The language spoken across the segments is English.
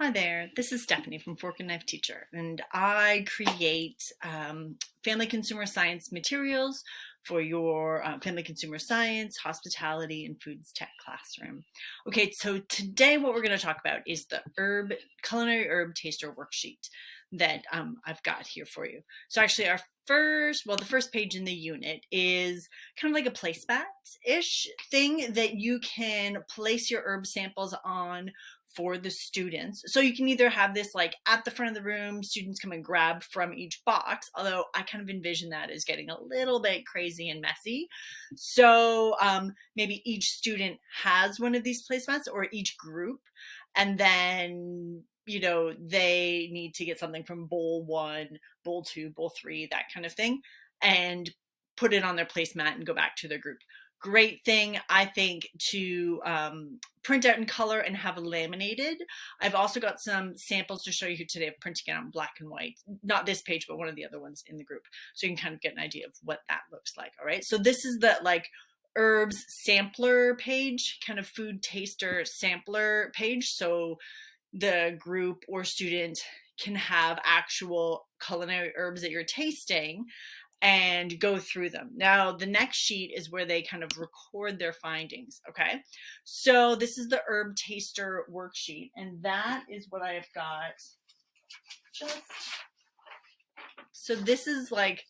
Hi there, this is Stephanie from Fork and Knife Teacher, and I create family consumer science materials for your family consumer science, hospitality, and foods tech classroom. Okay, so today what we're going to talk about is the culinary herb taster worksheet that I've got here for you. So actually the first page in the unit is kind of like a placemat-ish thing that you can place your herb samples on for the students. So you can either have this like at the front of the room, students come and grab from each box, although I kind of envision that as getting a little bit crazy and messy. So maybe each student has one of these placemats or each group, and then they need to get something from bowl 1, bowl 2, bowl 3, that kind of thing, and put it on their placemat and go back to their group. Great thing, I think, to print out in color and have laminated. I've also got some samples to show you today of printing it out in black and white. Not this page, but one of the other ones in the group. So you can kind of get an idea of what that looks like. All right. So this is the herbs sampler page, kind of food taster sampler page. So the group or student can have actual culinary herbs that you're tasting and go through them. Now, the next sheet is where they kind of record their findings, okay? So this is the herb taster worksheet, and that is what I have got. So this is like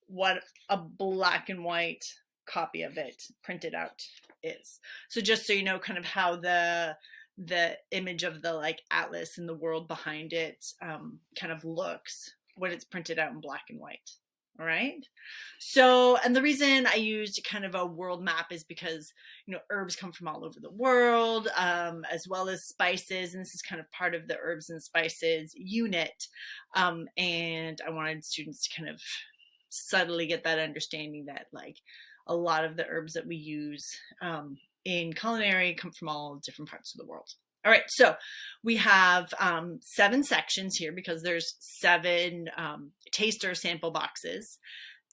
what a black and white copy of it printed out is. So just so you know kind of how the image of the atlas and the world behind it kind of looks when it's printed out in black and white. All right. So, and the reason I used kind of a world map is because, herbs come from all over the world, as well as spices. And this is kind of part of the herbs and spices unit. And I wanted students to kind of subtly get that understanding that a lot of the herbs that we use in culinary come from all different parts of the world. All right, so we have 7 sections here because there's 7 taster sample boxes.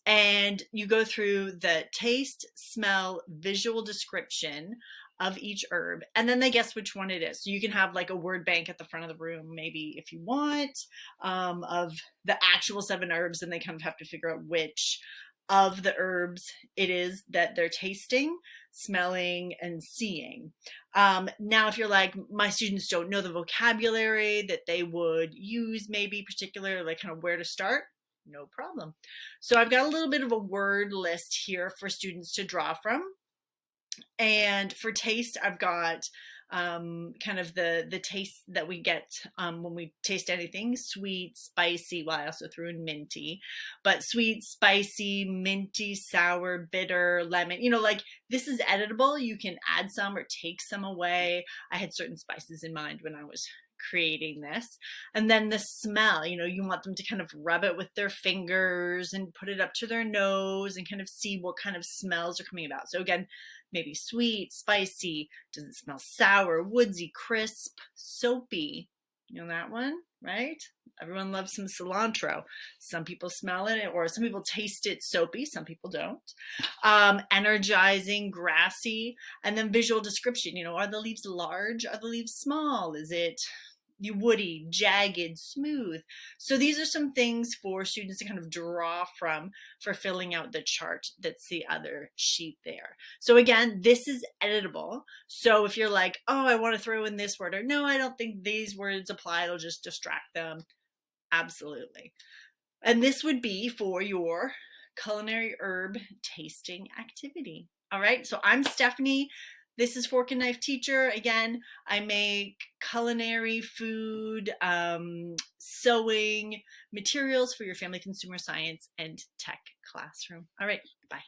And you go through the taste, smell, visual description of each herb, and then they guess which one it is. So you can have like a word bank at the front of the room, maybe if you want, of the actual 7 herbs, and they kind of have to figure out which of the herbs it is that they're tasting, smelling, and seeing. Now, if you're like, my students don't know the vocabulary that they would use, maybe particular, like kind of where to start, no problem. So I've got a little bit of a word list here for students to draw from. And for taste, I've got kind of the taste that we get when we taste anything: sweet, spicy. Well, I also threw in minty, but sweet, spicy, minty, sour, bitter, lemon. This is editable. You can add some or take some away. I had certain spices in mind when I was creating this. And then the smell, you want them to kind of rub it with their fingers and put it up to their nose and kind of see what kind of smells are coming about. So again, maybe sweet, spicy. Does it smell sour, woodsy, crisp, soapy? You know that one, right? Everyone loves some cilantro. Some people smell it, or some people taste it soapy, some people don't. Energizing, grassy, and then visual description. Are the leaves large? Are the leaves small? Is it woody, jagged, smooth? So these are some things for students to kind of draw from for filling out the chart that's the other sheet there. So again, this is editable. So if you're like, oh, I want to throw in this word, or no, I don't think these words apply, it'll just distract them. Absolutely. And this would be for your culinary herb tasting activity. All right, so I'm Stephanie. This is Fork and Knife Teacher. Again, I make culinary, food, sewing materials for your family consumer science and tech classroom. All right, bye.